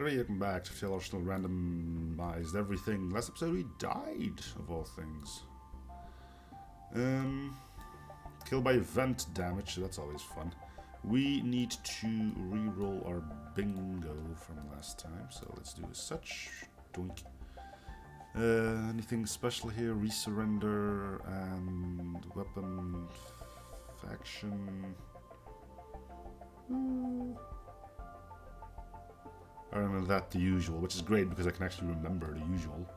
Great, welcome back to FTL Arsenal randomized everything. Last episode we died, of all things. Killed by event damage, so that's always fun. We need to re-roll our bingo from last time, so let's do as such. Doink. Anything special here? Resurrender and weapon faction. Other than that, the usual, which is great because I can actually remember the usual.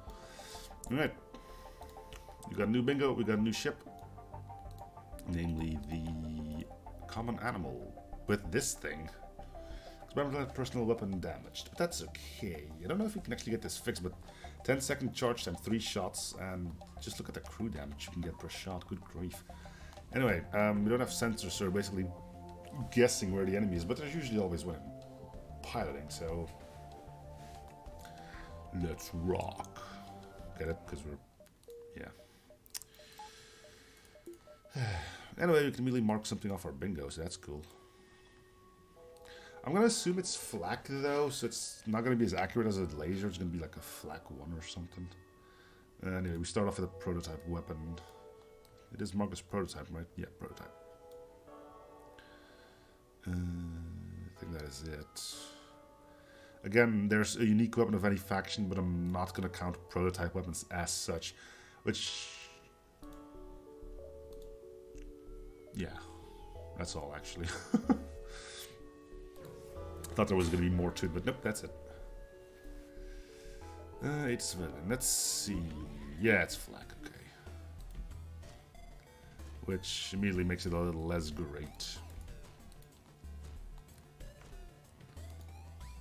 Alright. We got a new bingo, we got a new ship. Namely the common animal with this thing. Experimental personal weapon damaged. But that's okay. I don't know if we can actually get this fixed, but 10-second charge time, 3 shots, and just look at the crew damage you can get per shot. Good grief. Anyway, we don't have sensors, so we're basically guessing where the enemy is, but there's usually always one piloting, so let's rock. Get it? Because we're... yeah. Anyway, we can immediately mark something off our bingo, so that's cool. I'm going to assume it's flak, though, so it's not going to be as accurate as a laser. It's going to be like a flak 1 or something. Anyway, we start off with a prototype weapon. It is marked as prototype, right? Yeah, prototype. I think that is it. Again, there's a unique weapon of any faction, but I'm not going to count prototype weapons as such. Which... yeah, that's all, actually. I thought there was going to be more to it, but nope, that's it. It's civilian. Let's see. Yeah, it's flak, okay. Which immediately makes it a little less great.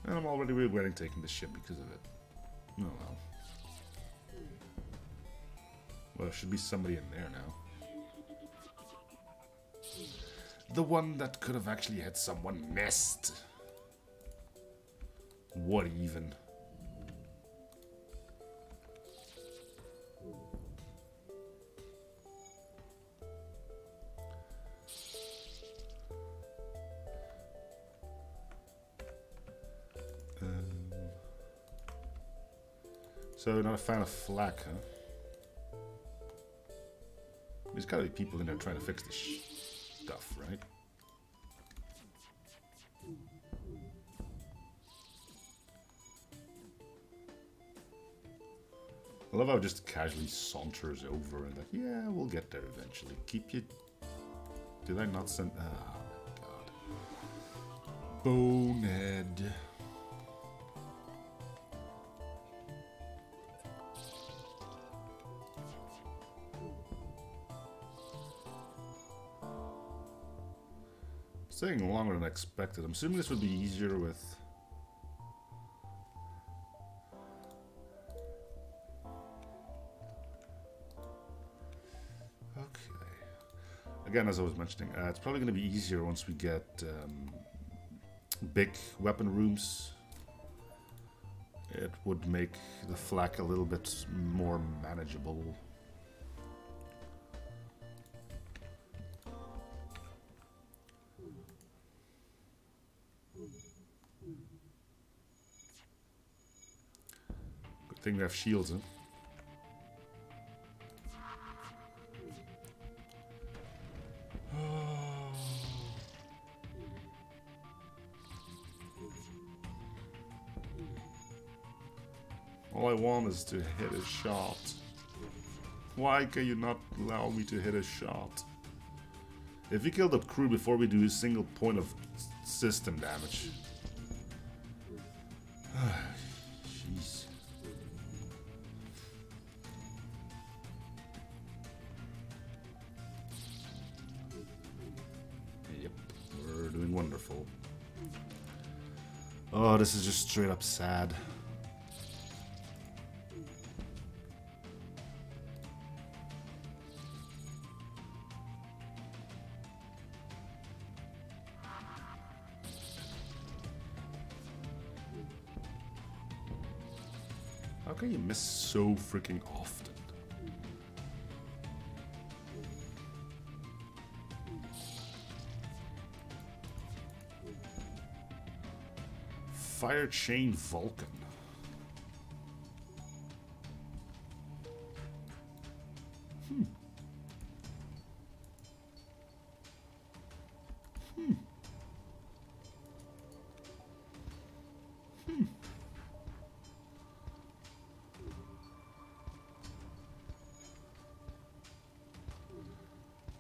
And I'm already regretting taking the ship because of it. Oh well. Well, there should be somebody in there now. The one that could have actually had someone missed. What even? So, not a fan of flak, huh? There's gotta be people in there trying to fix this stuff, right? I love how it just casually saunters over and like, yeah, we'll get there eventually. Keep you... Did I not send... Oh my god. Bonehead. It's taking longer than expected. I'm assuming this would be easier with... Again, as I was mentioning, it's probably going to be easier once we get big weapon rooms. It would make the flak a little bit more manageable. Good thing we have shields, huh? All I want is to hit a shot. Why can you not allow me to hit a shot? If we kill the crew before we do a single point of system damage. Jeez. Yep, we're doing wonderful. Oh, this is just straight up sad. How can you miss so freaking often? Fire Chain Vulcan.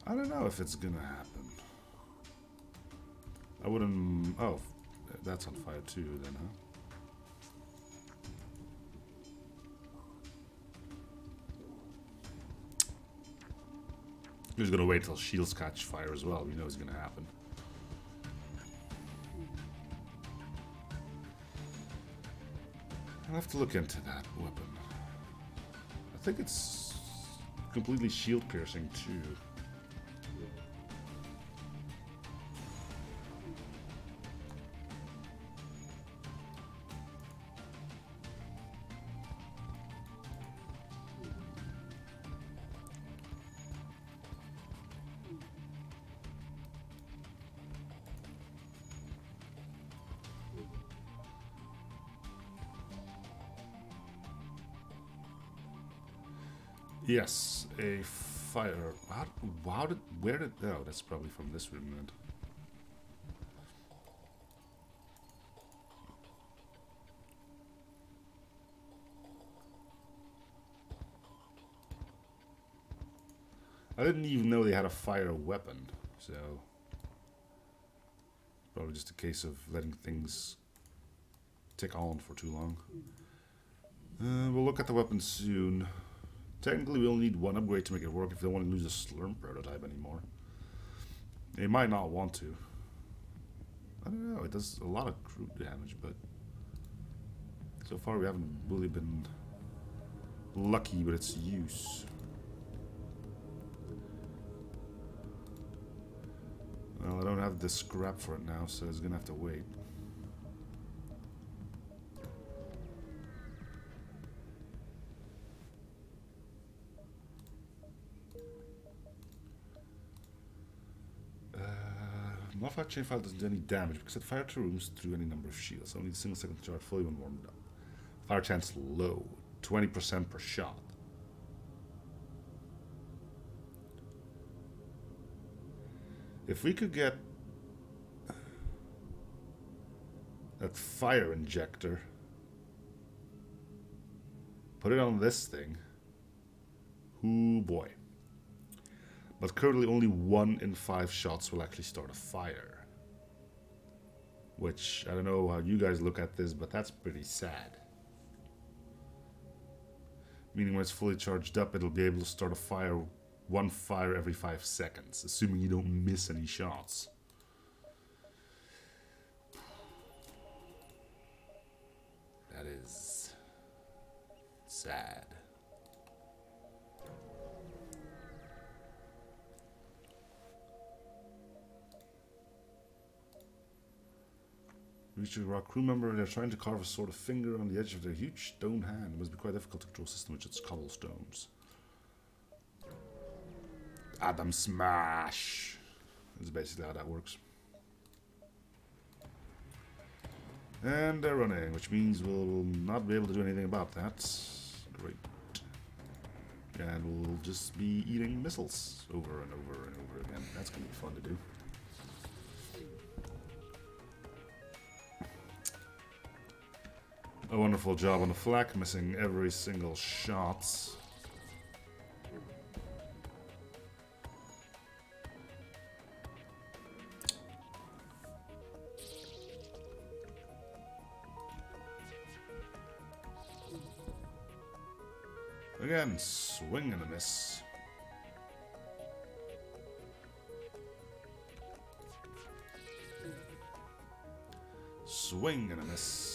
I don't know if it's gonna happen. I wouldn't... Oh, that's on fire too then, huh? He's gonna wait till shields catch fire as well. We know it's gonna happen. I'll have to look into that weapon. I think it's completely shield piercing too. Yes, a fire. Where did? Oh, that's probably from this room then. I didn't even know they had a fire weapon, so probably just a case of letting things tick on for too long. We'll look at the weapon soon. Technically, we only need one upgrade to make it work if they don't want to lose a Slurm prototype anymore. They might not want to. I don't know, it does a lot of crude damage, but so far we haven't really been lucky with its use. Well, I don't have the scrap for it now, so it's gonna have to wait. Modified chain fire doesn't do any damage because it fires to rooms through any number of shields. Only a single second charge fully when warmed up. Fire chance low, 20% per shot. If we could get that fire injector, put it on this thing. Ooh boy. But currently only 1 in 5 shots will actually start a fire. Which, I don't know how you guys look at this, but that's pretty sad. Meaning when it's fully charged up, it'll be able to start a fire, 1 fire every 5 seconds, assuming you don't miss any shots. That is sad. Reach a rock crew member, they're trying to carve a sort of finger on the edge of their huge stone hand. It must be quite difficult to control a system with its cobblestones. Adam Smash! That's basically how that works. And they're running, which means we'll not be able to do anything about that. Great. And we'll just be eating missiles over and over and over again. That's going to be fun to do. A wonderful job on the flak, missing every single shot. Again, swing and a miss. Swing and a miss.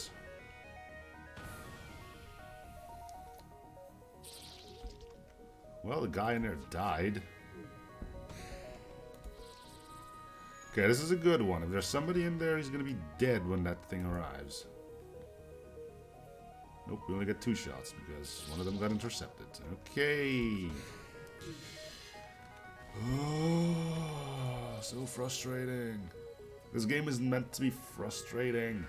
Well, the guy in there died. Okay, this is a good one. If there's somebody in there, he's gonna be dead when that thing arrives. Nope, we only get 2 shots because one of them got intercepted. Okay. Oh, so frustrating. This game is meant to be frustrating.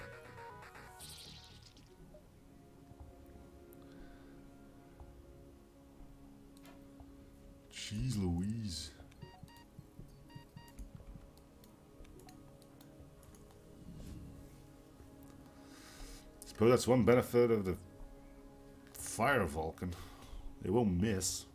Jeez Louise. Suppose that's one benefit of the Fire Vulcan. It won't miss.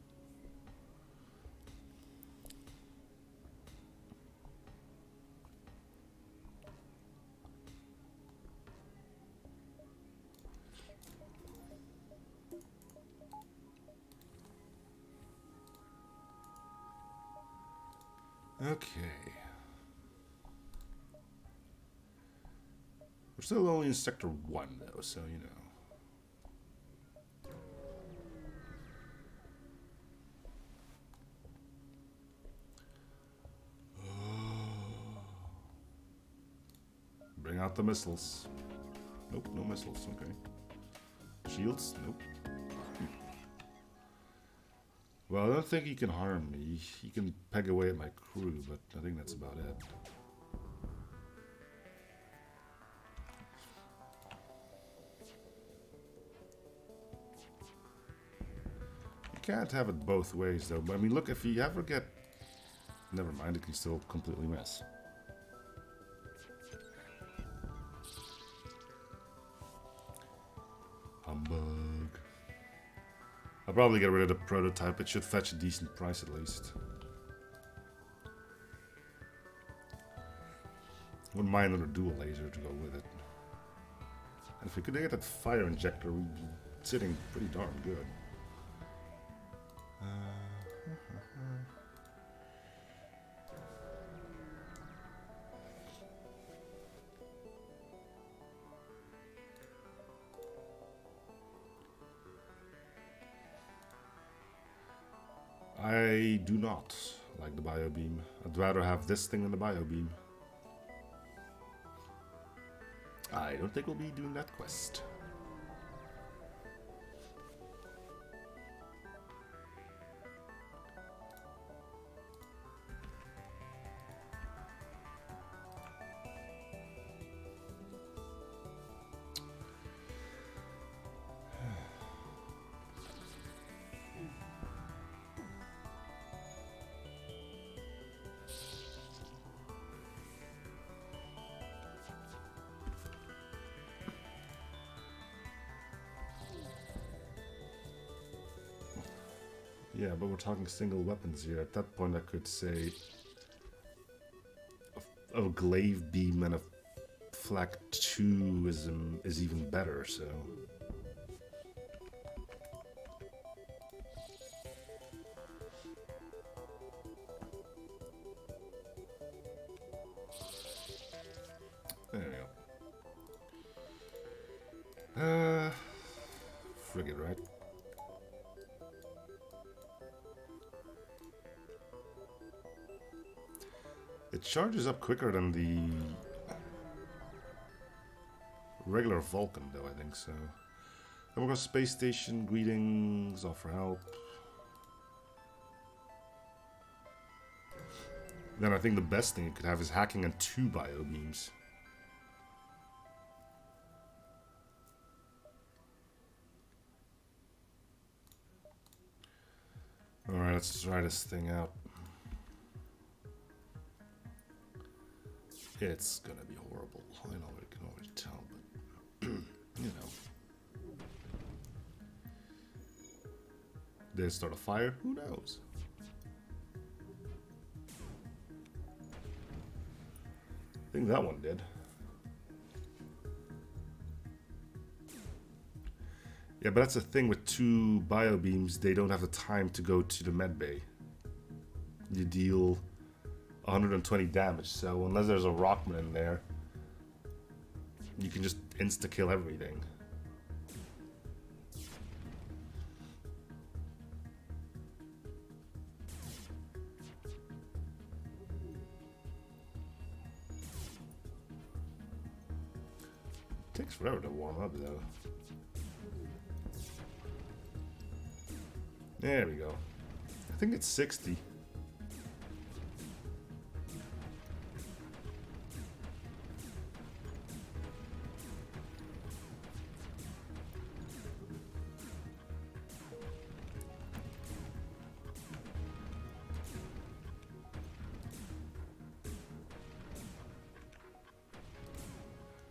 Okay. We're still only in Sector 1 though, so you know. Bring out the missiles. Nope, no missiles, okay. Shields? Nope. Well, I don't think he can harm me. He can peg away at my crew, but I think that's about it. You can't have it both ways, though. But I mean, look, if you ever get... Never mind, it can still completely miss. Humbug. I'll probably get rid of the prototype. It should fetch a decent price at least. Wouldn't mind another dual laser to go with it. And if we could get that fire injector, we'd be sitting pretty darn good. I do not like the biobeam. I'd rather have this thing than the biobeam. I don't think we'll be doing that quest. Yeah, but we're talking single weapons here. At that point I could say a glaive beam and a flak 2 is even better, so... There we go. Frigate, right? It charges up quicker than the regular Vulcan, though, I think so. Then we'll go space station, greetings, offer help. Then I think the best thing you could have is hacking and 2 biobeams. Alright, let's try this thing out. It's gonna be horrible. I know, I can already tell, but you know. Did it start a fire? Who knows? I think that one did. Yeah, but that's the thing with 2 biobeams, they don't have the time to go to the med bay. You deal 120 damage, so unless there's a Rockman in there, you can just insta-kill everything. Takes forever to warm up, though. There we go. I think it's 60.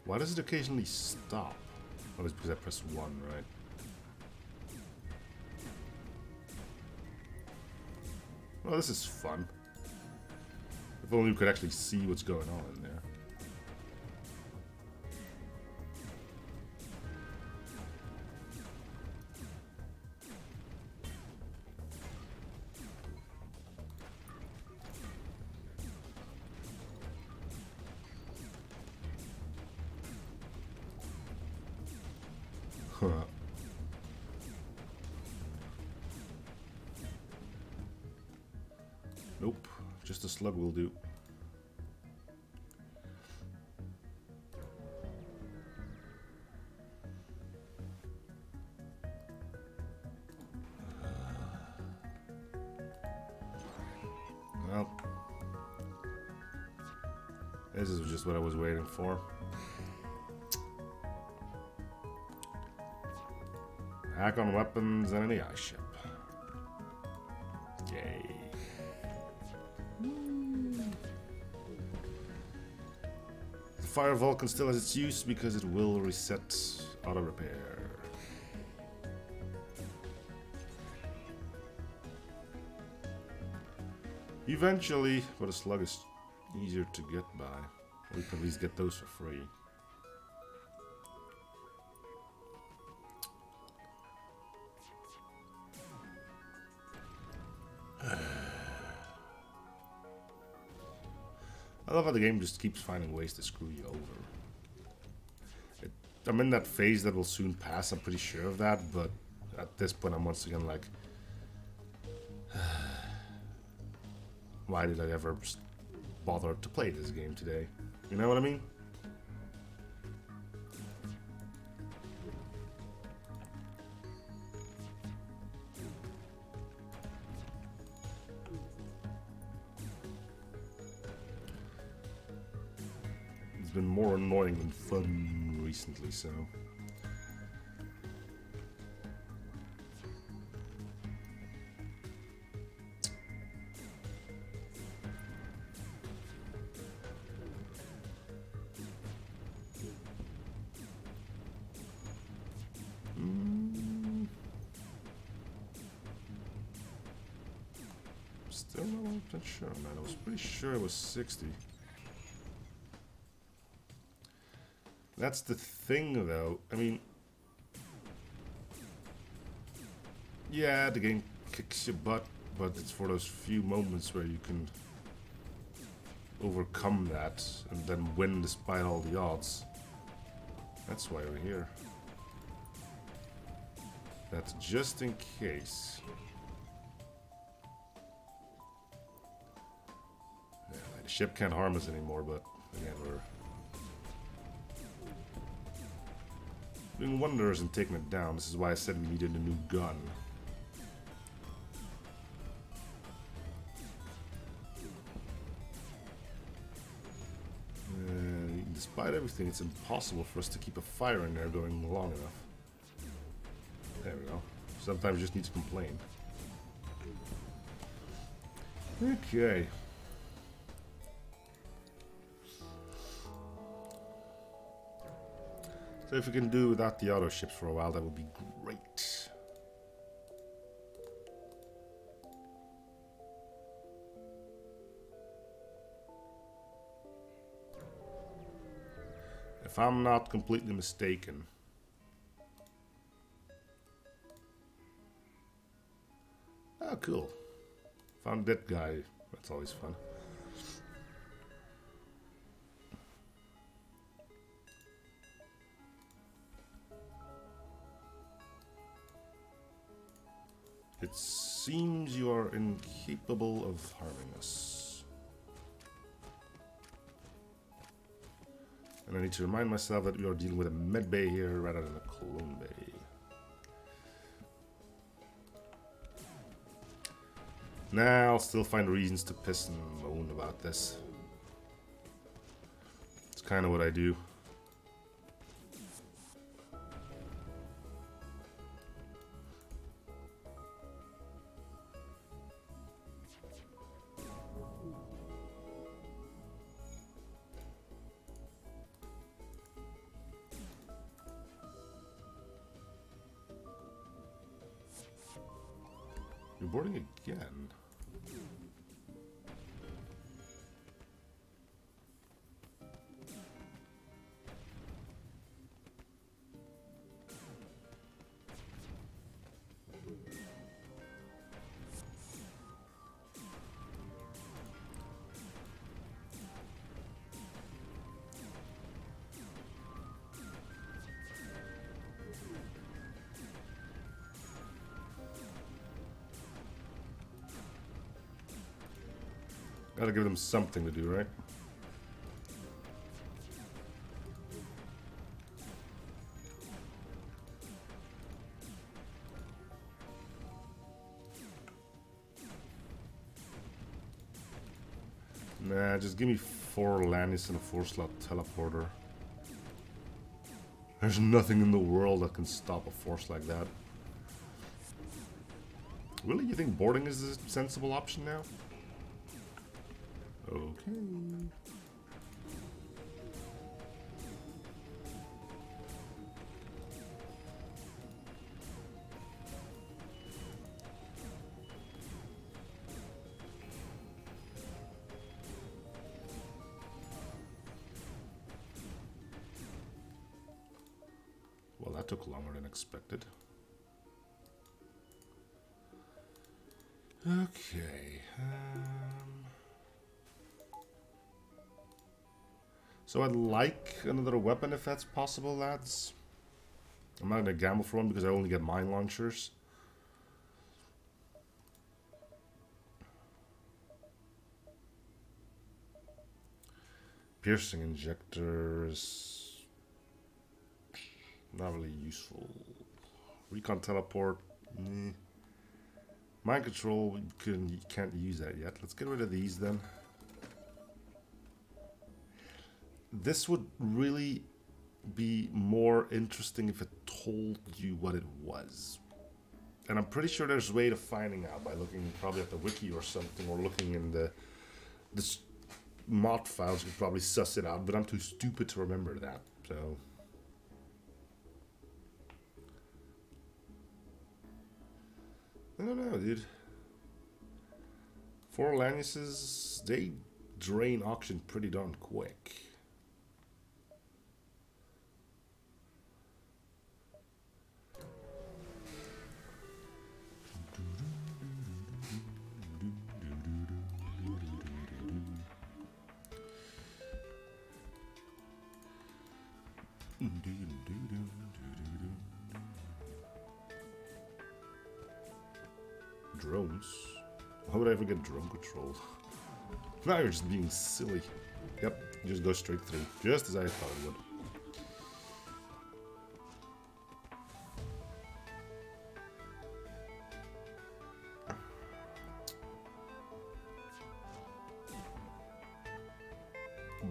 Why does it occasionally stop? Oh, it's because I pressed 1, right? Well, this is fun. If only we could actually see what's going on in there. Huh. Nope, just a slug will do. Well, this is just what I was waiting for. Hack on weapons and an AI ship. Yay. The Fire Vulcan still has its use because it will reset auto repair. Eventually, but a slug is easier to get by. Or you can at least get those for free. I love how the game just keeps finding ways to screw you over. I'm in that phase that will soon pass, I'm pretty sure of that, but at this point I'm once again like, why did I ever bother to play this game today? You know what I mean? It's been more annoying than fun recently, so... Still not 100% sure, man. I was pretty sure it was 60. That's the thing, though. I mean, yeah, the game kicks your butt, but it's for those few moments where you can overcome that and then win despite all the odds. That's why we're here. That's just in case. Yeah, the ship can't harm us anymore, but again, we're doing wonders and taking it down. This is why I said we needed a new gun. Despite everything, it's impossible for us to keep a fire in there going long enough. There we go. Sometimes you just need to complain. Okay. So if we can do without the auto ships for a while, that would be great. If I'm not completely mistaken, oh, cool. Found that guy. That's always fun. It seems you are incapable of harming us. And I need to remind myself that we are dealing with a med bay here rather than a clone bay. Nah, I'll still find reasons to piss and moan about this. It's kind of what I do. You're boarding again. Gotta give them something to do, right? Nah, just give me 4 Lannis and a 4-slot teleporter. There's nothing in the world that can stop a force like that. Really? You think boarding is a sensible option now? Okay. Well, that took longer than expected. Okay. So I'd like another weapon if that's possible, lads. I'm not gonna gamble for one because I only get mine launchers. Piercing injectors. Not really useful. Recon teleport. Mind control, you can't use that yet. Let's get rid of these then. This would really be more interesting if it told you what it was. And I'm pretty sure there's a way of finding out by looking probably at the wiki or something, or looking in the mod files. You could probably suss it out, but I'm too stupid to remember that. So I don't know, dude. 4 Lannises, they drain auction pretty darn quick. Drones? Why would I ever get drone control? Now you're just being silly. Yep, just go straight through. Just as I thought it would.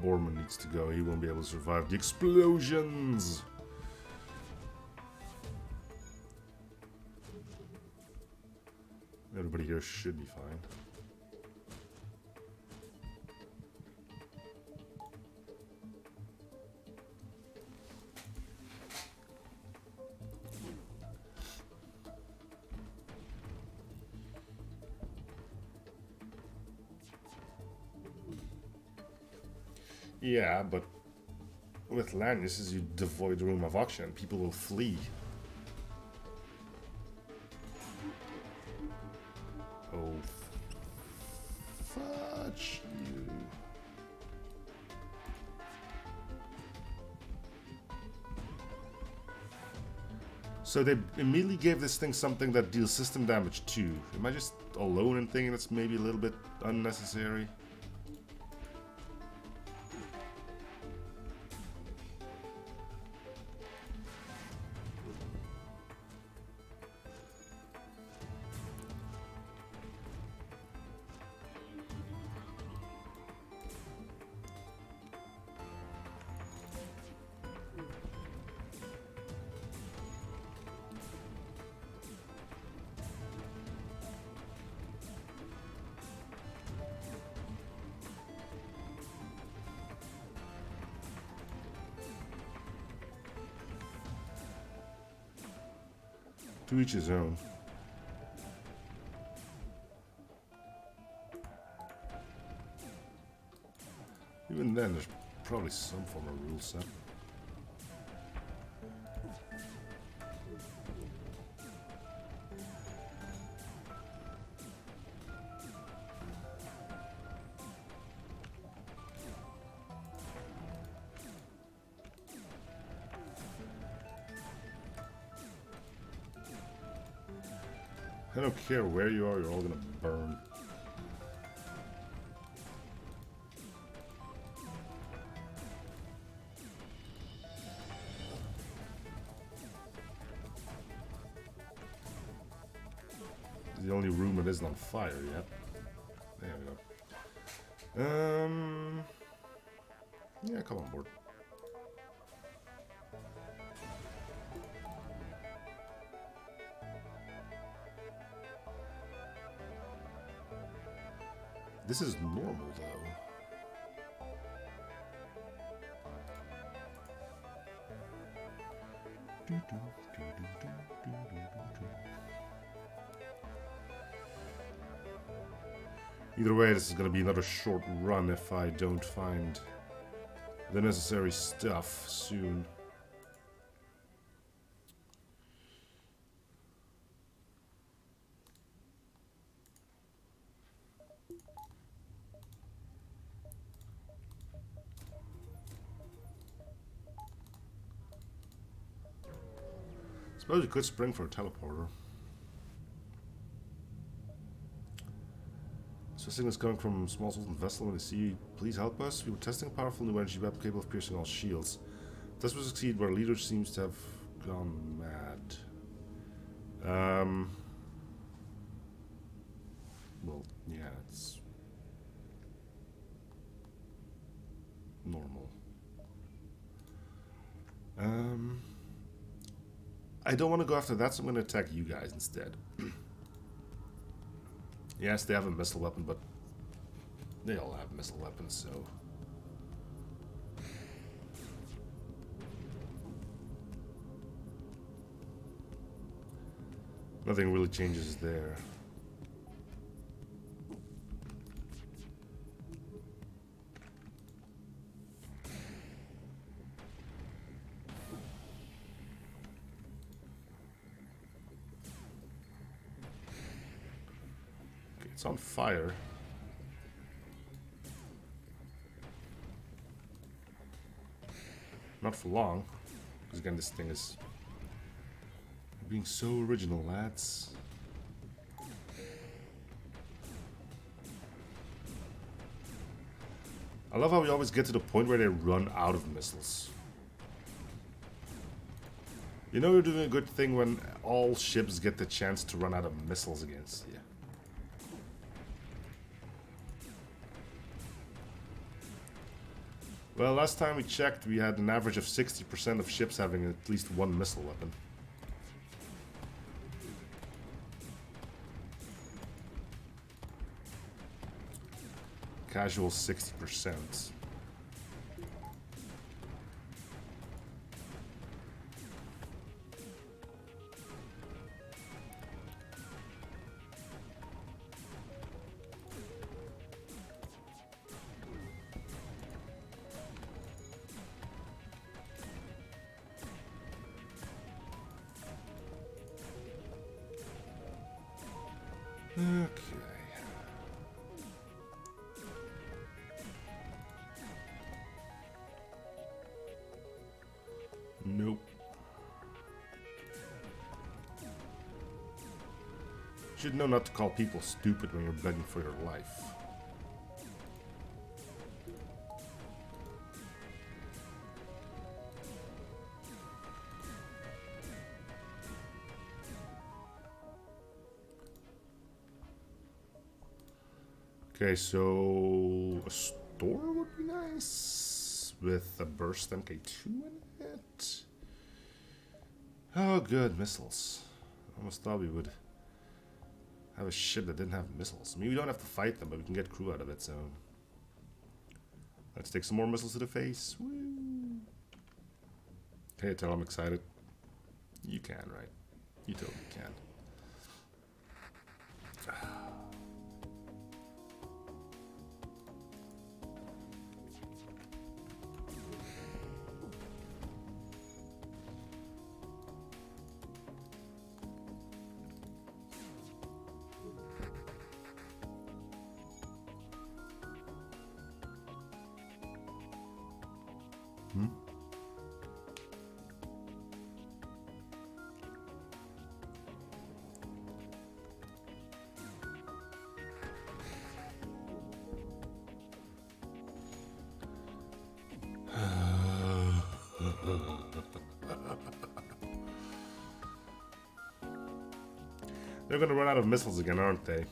Borman needs to go. He won't be able to survive the explosions. Everybody here should be fine. Yeah, but with Lannises you devoid the room of auction. People will flee. Oh, fudge you. So they immediately gave this thing something that deals system damage too. Am I just alone in thinking that's maybe a little bit unnecessary? To each his own. even then, there's probably some form of rule set. I don't care where you are, you're all gonna burn. The only room that isn't on fire yet. There we go. Yeah, come on board. This is normal, though. Either way, this is going to be another short run if I don't find the necessary stuff soon. Suppose you could spring for a teleporter. So signals coming from small Sultan vessel when they see, please help us. We were testing a powerful new energy weapon capable of piercing all shields. This will succeed, but our leader seems to have gone mad. Well, yeah, it's normal. I don't want to go after that, so I'm going to attack you guys instead. Yes, they have a missile weapon, but they all have missile weapons, so... nothing really changes there. It's on fire. Not for long, because again, this thing is being so original, lads. I love how we always get to the point where they run out of missiles. You know you're doing a good thing when all ships get the chance to run out of missiles against you. Well, last time we checked, we had an average of 60% of ships having at least one missile weapon. Casual 60%. Okay. Nope. You should know not to call people stupid when you're begging for your life. Okay, so a store would be nice with a burst MK2 in it. Oh, good, missiles. I almost thought we would have a ship that didn't have missiles. I mean, we don't have to fight them, but we can get crew out of it, so... let's take some more missiles to the face. Woo. Hey, tell I'm excited. You can, right? You totally can. They're gonna run out of missiles again, aren't they?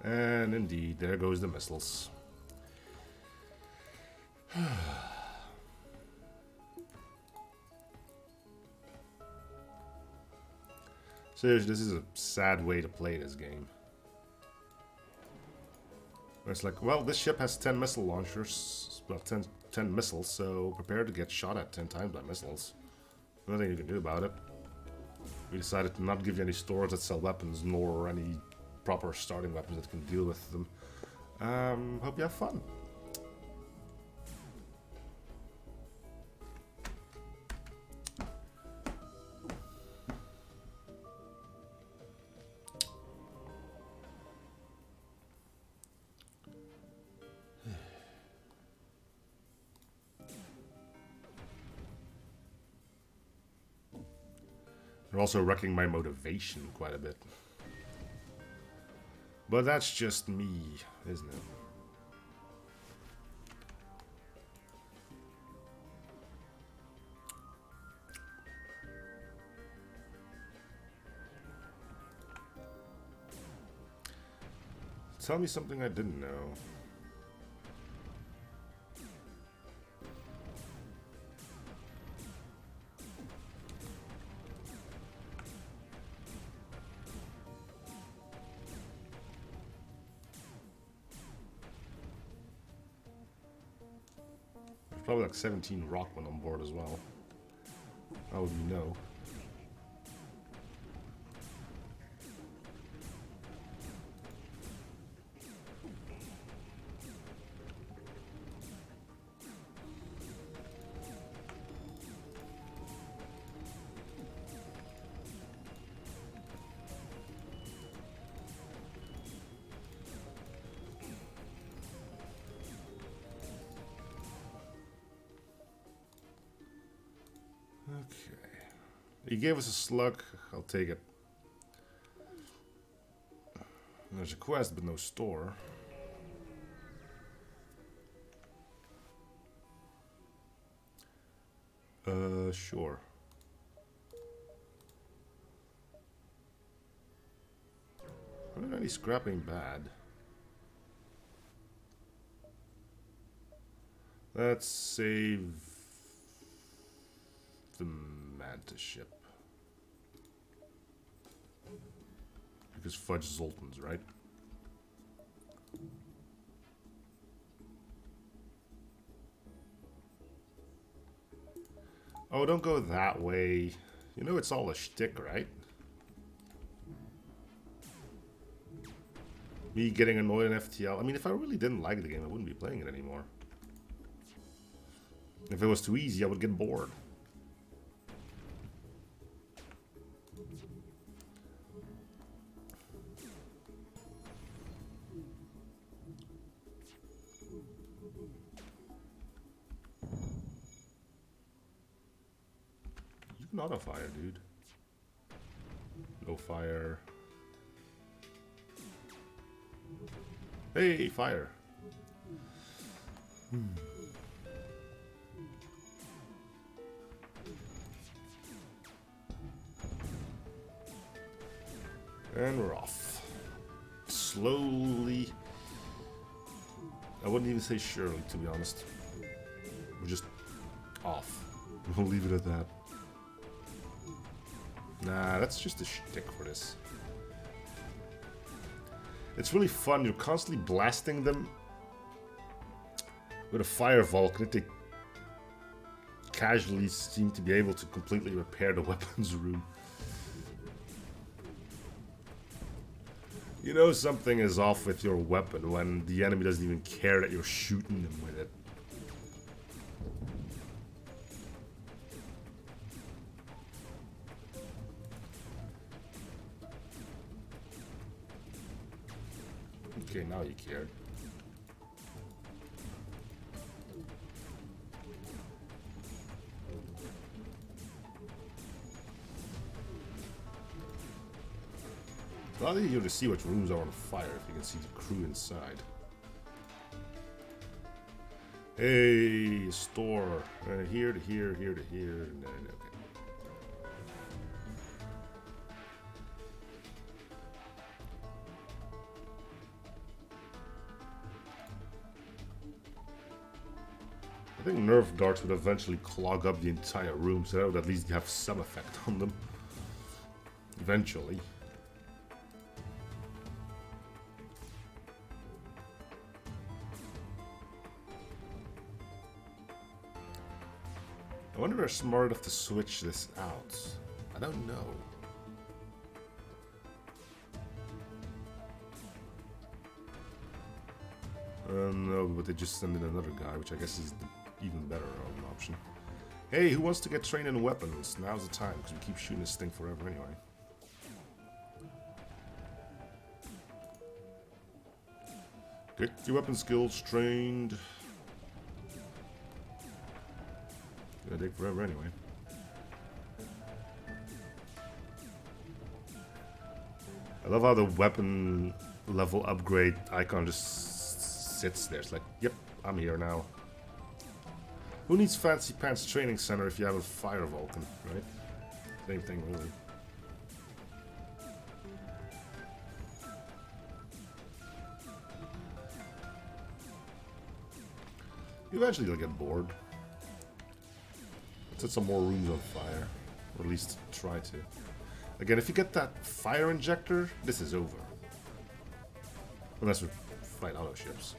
And indeed, there goes the missiles. Seriously, this is a sad way to play this game. It's like, well, this ship has 10 missile launchers, well, 10 missiles, so prepare to get shot at 10 times by missiles. Nothing you can do about it. We decided to not give you any stores that sell weapons, nor any proper starting weapons that can deal with them. Hope you have fun. They're also wrecking my motivation quite a bit. But that's just me, isn't it? Tell me something I didn't know. Probably like 17 Rockman on board as well. How would you know? Okay. He gave us a slug. I'll take it. There's a quest, but no store. Sure. I'm not really scrapping bad. Let's save the Manta ship. Because Fudge Zoltan's, right? Oh, don't go that way. You know it's all a shtick, right? Me getting annoyed in FTL. I mean, if I really didn't like the game, I wouldn't be playing it anymore. If it was too easy, I would get bored. You can auto fire, dude. No fire. Hey, fire. And we're off. Slowly. I wouldn't even say surely, to be honest. We're just off. We'll leave it at that. Nah, that's just a shtick for this. It's really fun. You're constantly blasting them with a fire Vulcan. They casually seem to be able to completely repair the weapons room. You know something is off with your weapon when the enemy doesn't even care that you're shooting them with it. Okay, now you cared. It's a lot easier to see which rooms are on fire if you can see the crew inside. Hey, store. Here to here, here to here. No, okay. I think Nerf darts would eventually clog up the entire room, so that would at least have some effect on them. Eventually. I wonder if they're smart enough to switch this out. I don't know. No, but they just send in another guy, which I guess is the even better option. Hey, who wants to get trained in weapons? Now's the time, because we keep shooting this thing forever anyway. Get your weapon skills trained. Gonna take forever anyway. I love how the weapon level upgrade icon just sits there. It's like, yep, I'm here now. Who needs fancy pants training center if you have a fire Vulcan, right? Same thing, really. Eventually you'll get bored. Set some more rooms on fire, or at least try to. Again, if you get that fire injector, this is over. Unless we fight auto ships.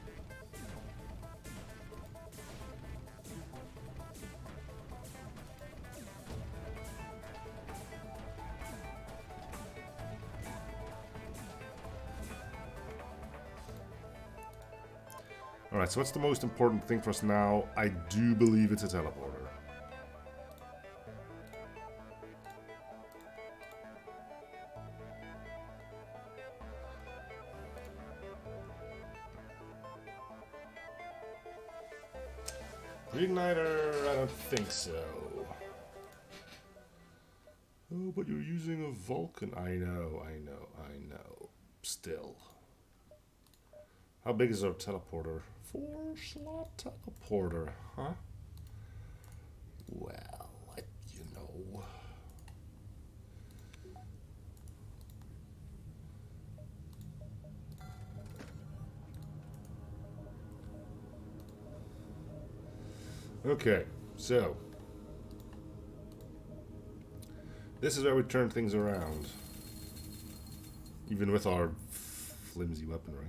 Alright, so what's the most important thing for us now? I do believe it's a teleporter. Reigniter, I don't think so. Oh, but you're using a Vulcan. I know. Still. How big is our teleporter? 4-slot teleporter, huh? Well, you know. Okay, so this is where we turn things around, even with our flimsy weaponry.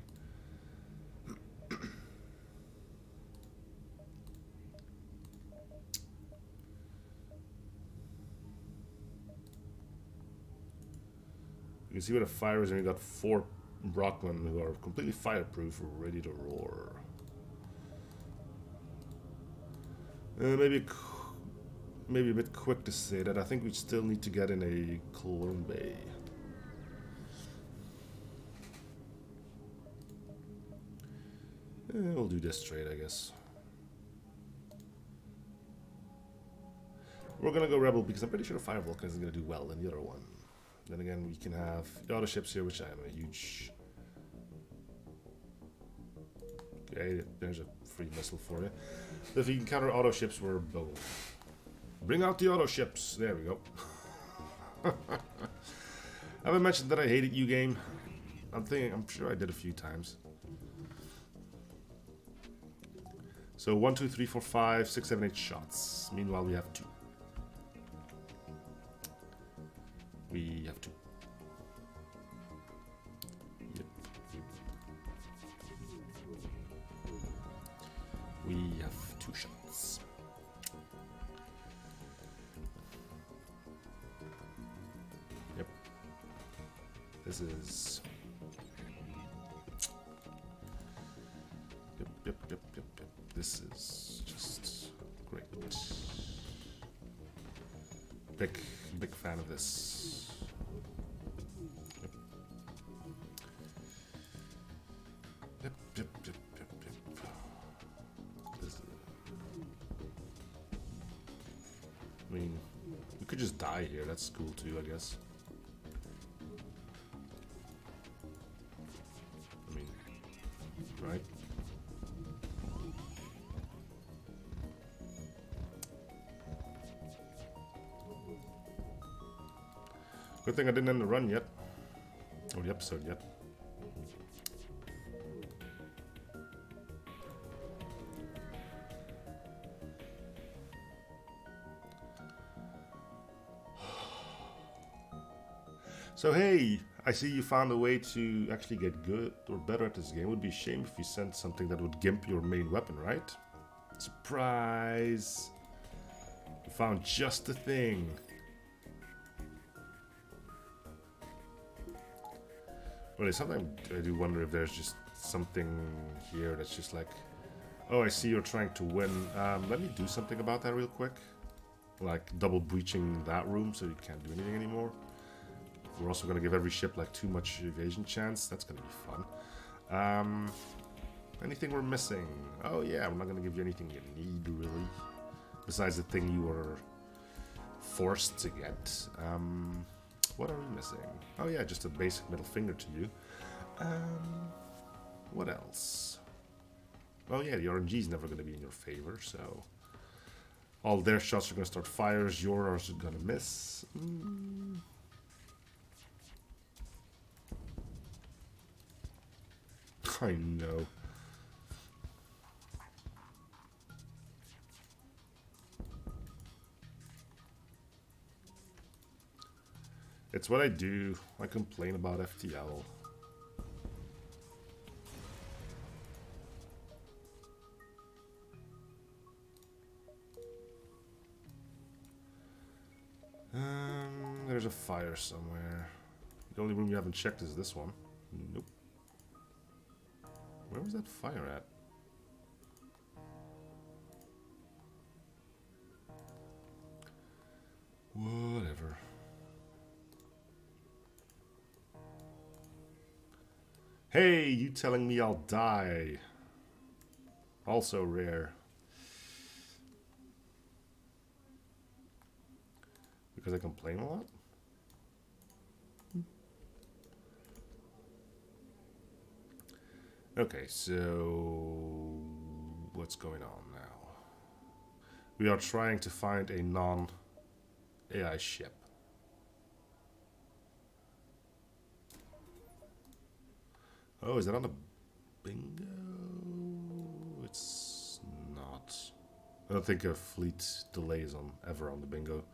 You can see where the fire is, and we got 4 Brockmen who are completely fireproof, ready to roar. Maybe a bit quick to say that. I think we still need to get in a clone bay. We'll do this trade, I guess. We're gonna go Rebel because I'm pretty sure the Fire Vulcan is gonna do well in the other one. Then again, we can have the auto ships here, which I am a huge... Okay, there's a free missile for you. So if you can counter auto ships, we're bold. Bring out the auto ships. There we go. I haven't mentioned that I hated you game. I'm sure I did a few times. So 1, 2, 3, 4, 5, 6, 7, 8 shots. Meanwhile, we have 2. We have 2. Yep. We have 2 shots. Yep. This is... Yep. This is just great. Big fan of this. Yep. could just die here. That's cool too, I guess. I mean, right? Good thing I didn't end the run yet. Or the episode yet. So hey, I see you found a way to actually get good or better at this game. It would be a shame if you sent something that would gimp your main weapon, right? Surprise! You found just the thing. Well, sometimes I do wonder if there's just something here that's just like, oh, I see you're trying to win. Let me do something about that real quick. Like double breaching that room so you can't do anything anymore. We're also going to give every ship like too much evasion chance. That's going to be fun. Anything we're missing? Oh yeah, we're not going to give you anything you need really. Besides the thing you were forced to get. What are we missing? Oh yeah, just a basic middle finger to you. What else? Oh yeah, the RNG is never going to be in your favor, so... all their shots are going to start fires, yours are going to miss. I know. It's what I do. I complain about FTL. There's a fire somewhere. The only room you haven't checked is this one. Nope. Where was that fire at? Whatever. Hey, you telling me I'll die? Also rare. Because I complain a lot? Okay, so what's going on now? We are trying to find a non-AI ship. Oh, is that on the bingo? It's not. I don't think a fleet delay is ever on the bingo.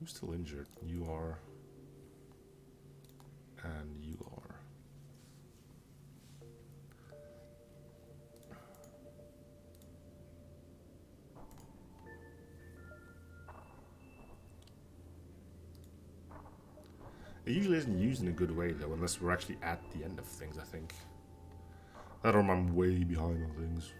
Who's still injured? You are. And you are. It usually isn't used in a good way though, unless we're actually at the end of things, I think. That or I'm way behind on things.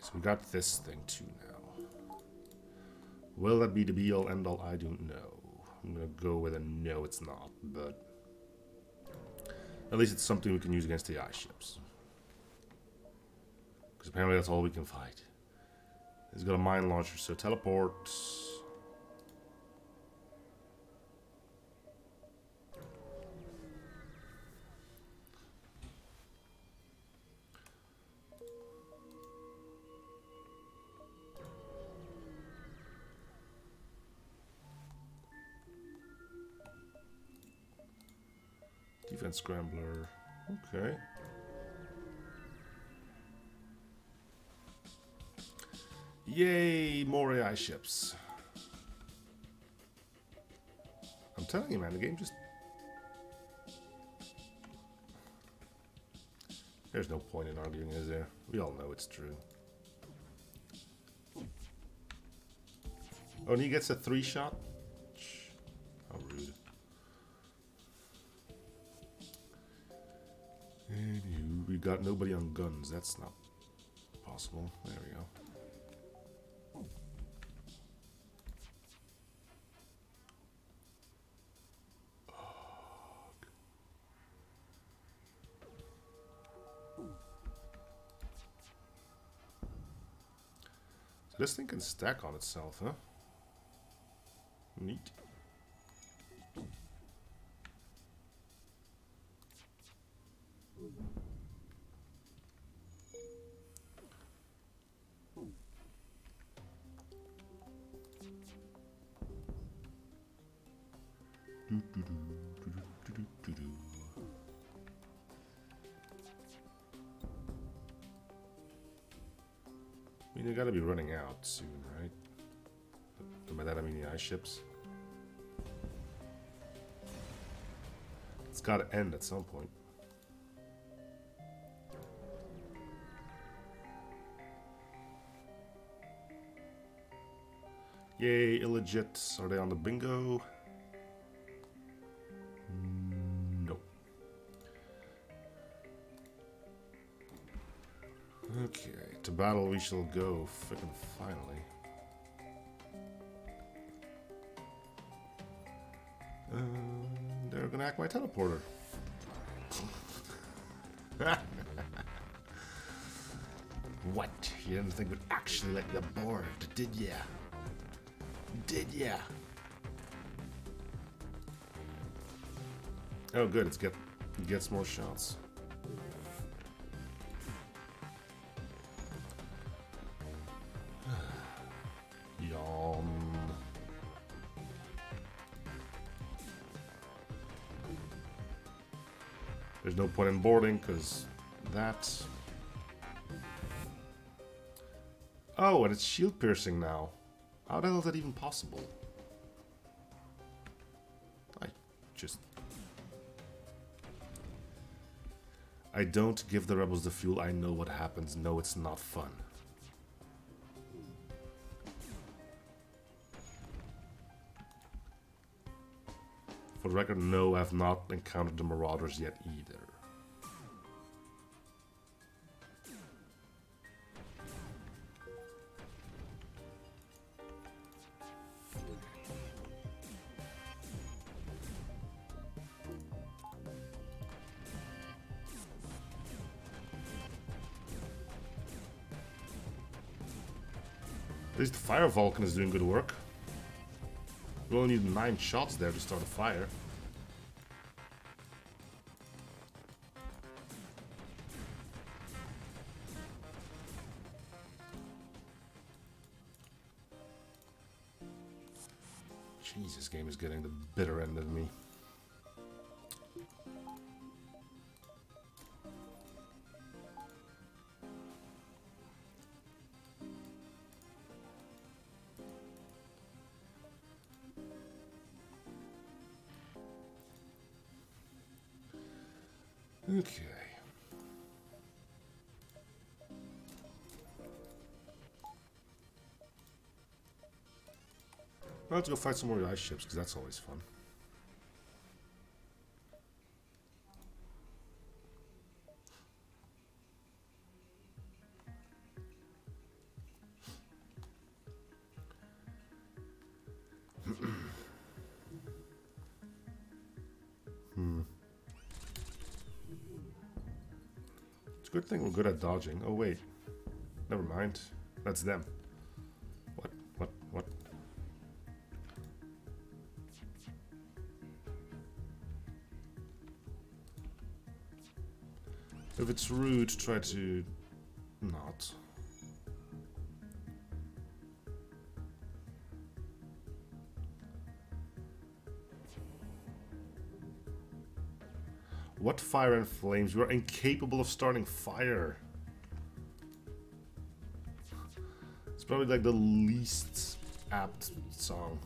So we got this thing too now. Will that be the be-all end-all? I don't know. I'm gonna go with a no, it's not, but at least it's something we can use against the AI ships. Because apparently that's all we can fight. He's got a mine launcher, so teleport. Defense scrambler. Okay. Yay, more AI ships. I'm telling you, man, the game just... There's no point in arguing, is there? We all know it's true. Oh, and he gets a 3-shot? How rude. Anywho, we got nobody on guns. That's not possible. There we go. So this thing can stack on itself, huh? Neat. I mean, they gotta be running out soon, right? And by that I mean the ice ships. It's gotta end at some point. Yay, illegit. Are they on the bingo? No. Okay, to battle we shall go, frickin' finally. They're gonna hack my teleporter. What? You didn't think we'd actually let you board, did ya? Did ya? Oh good, it gets more shots. Yawn. There's no point in boarding because that. Oh, and it's shield piercing now. How the hell is that even possible? I don't give the rebels the fuel. I know what happens. No, it's not fun. For the record, no, I have not encountered the Marauders yet either. At least the Fire Vulcan is doing good work. We only need 9 shots there to start a fire. Jeez, this game is getting the bitter end of me. Okay. Well, let's go fight some more ice ships, because that's always fun. It's a good thing we're good at dodging. Oh, wait. Never mind. That's them. What? If it's rude, try to not. What fire and flames? We are incapable of starting fire. It's probably like the least apt song.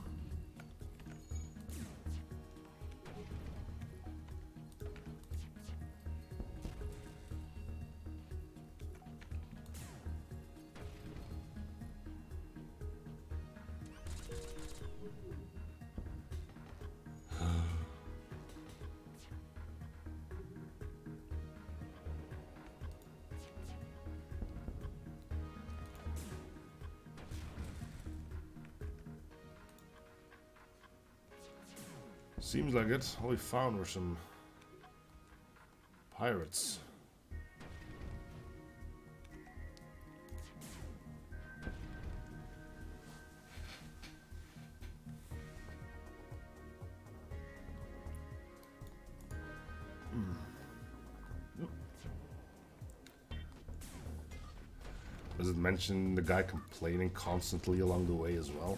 Seems like it. All we found were some pirates. Does it mention the guy complaining constantly along the way as well?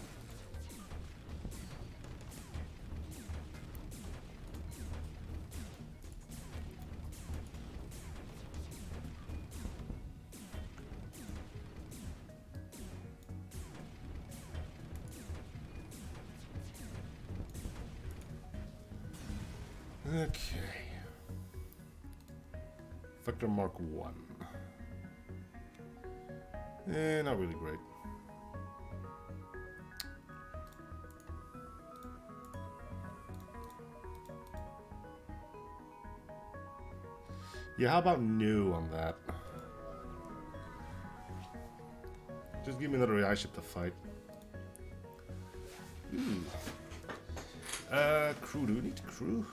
Okay. Vector Mark 1. Not really great. Yeah, how about new on that? Just give me another AI ship to fight. Ooh. Crew, do we need crew?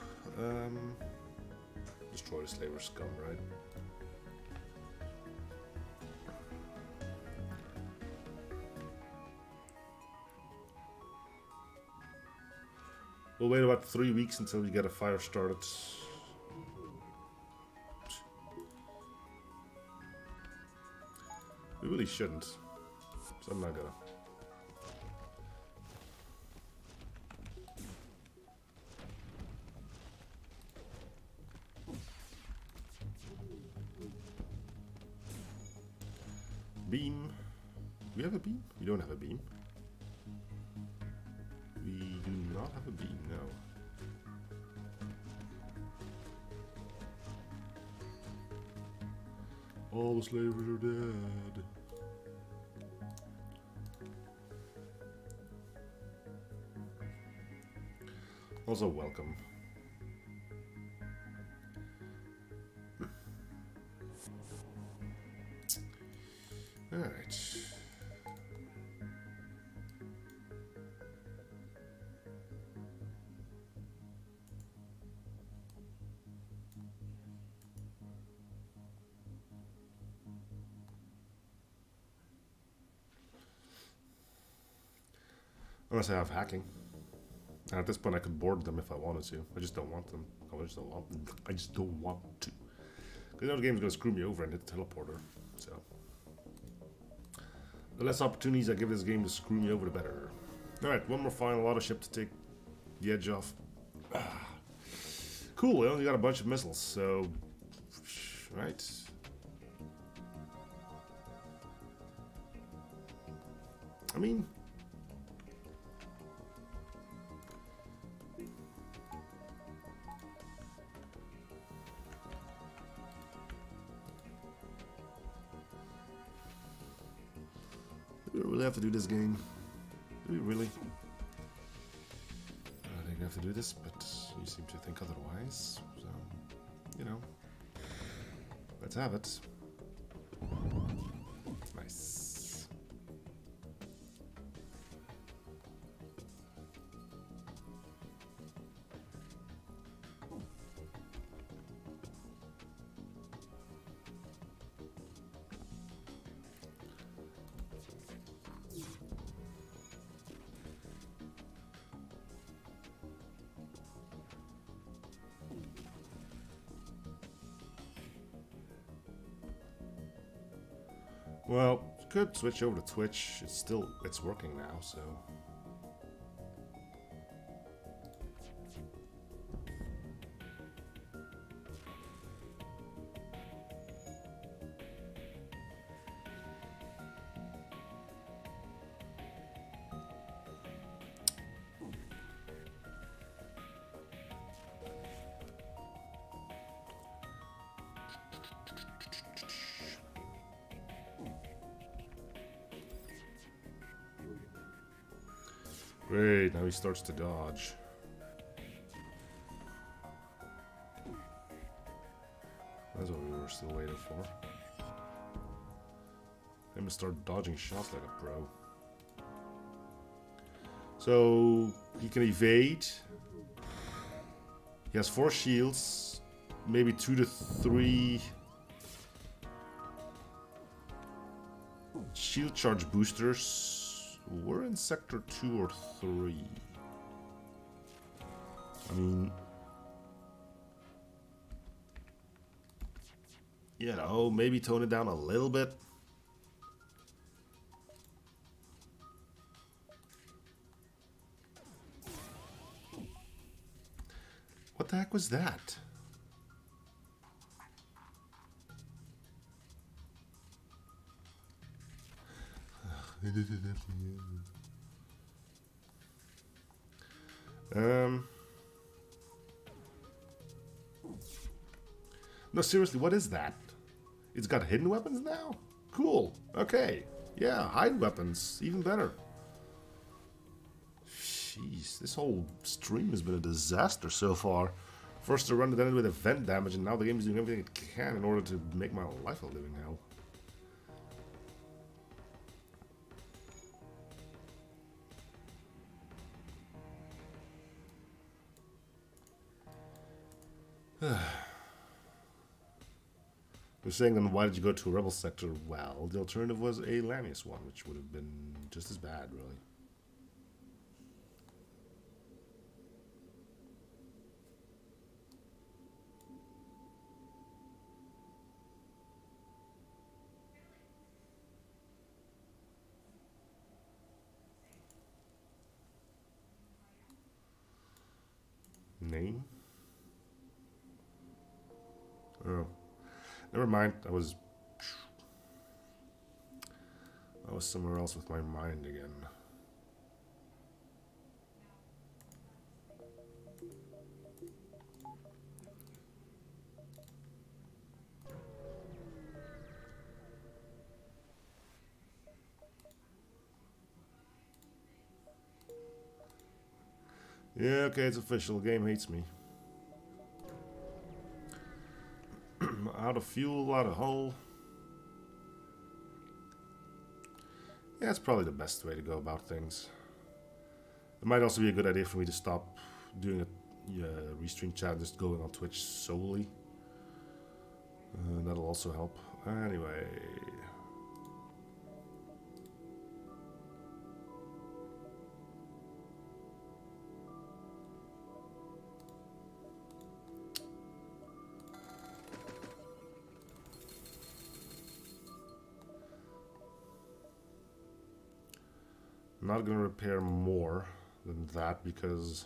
Destroy the slaver scum, right? We'll wait about 3 weeks until we get a fire started. We really shouldn't, so I'm not gonna. Beam. Do we have a beam? We don't have a beam. We do not have a beam, no. All the slavers are dead. Also, welcome. Alright. Unless I have hacking. And at this point I could board them if I wanted to. I just don't want them. I just don't want them. I just don't want to. Because the game's gonna screw me over and hit the teleporter. So the less opportunities I give this game to screw me over, the better. Alright, one more final auto ship to take the edge off. Cool, I only got a bunch of missiles, so right. I mean, do we really have to do this game? Do we really? I don't think we have to do this, but you seem to think otherwise. So, you know, let's have it. Nice. Well, could switch over to Twitch. It's working now, so. Great, now he starts to dodge. That's what we were still waiting for. Him to start dodging shots like a pro. So he can evade. He has 4 shields, maybe 2 to 3 shield charge boosters. We're in sector 2 or 3. I mean, you know, maybe tone it down a little bit. What the heck was that? No, seriously, what is that? It's got hidden weapons now? Cool. Okay. Yeah, hide weapons. Even better. Jeez, this whole stream has been a disaster so far. First to run it ended with event damage, and now the game is doing everything it can in order to make my life a living hell. They're saying then why did you go to a rebel sector? Well, the alternative was a Lanius one, which would have been just as bad, really. Name? Oh. Never mind. I was somewhere else with my mind again. Yeah, okay, it's official. The game hates me. Out of fuel, out of hull. Yeah, that's probably the best way to go about things. It might also be a good idea for me to stop doing a restream chat and just going on Twitch solely. That'll also help. Anyway. I'm not going to repair more than that because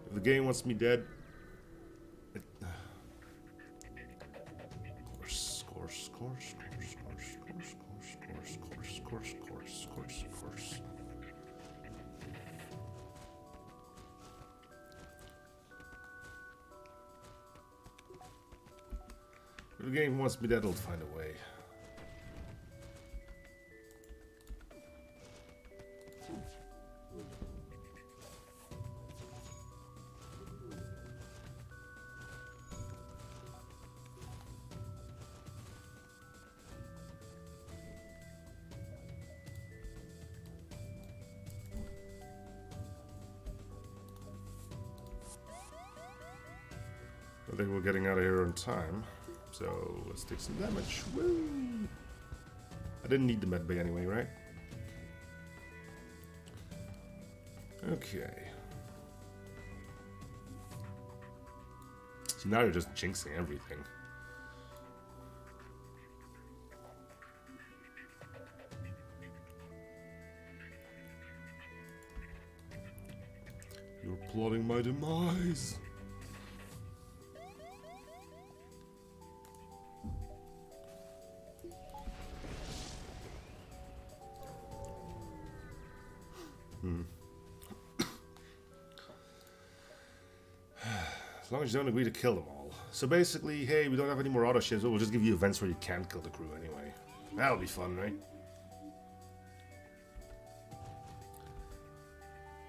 if the game wants me dead, course. If the game wants me dead, it'll find a way. I think we're getting out of here on time, so let's take some damage. Woo! I didn't need the medbay anyway, right? Okay. So now you're just jinxing everything. You're plotting my demise. As long as you don't agree to kill them all. So basically, hey, we don't have any more auto ships, but we'll just give you events where you can't kill the crew anyway. That'll be fun, right?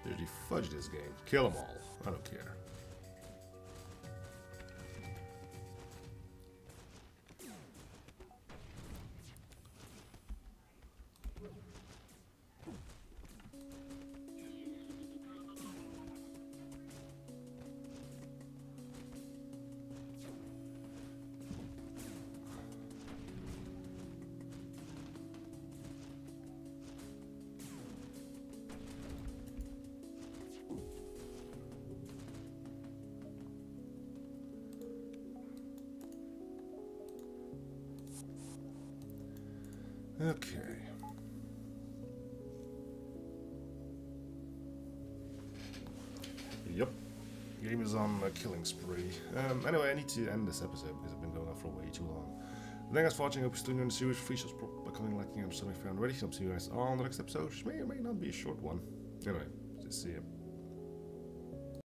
Did you fudge this game? Kill them all. I don't care. Okay. Yep. Game is on a killing spree. Anyway, I need to end this episode because I've been going on for way too long. Thanks for watching. I hope you're still enjoying the series. Free shows by coming, liking, and subscribing if you're not ready. I'll see you guys on the next episode, which may or may not be a short one. Anyway, just see you.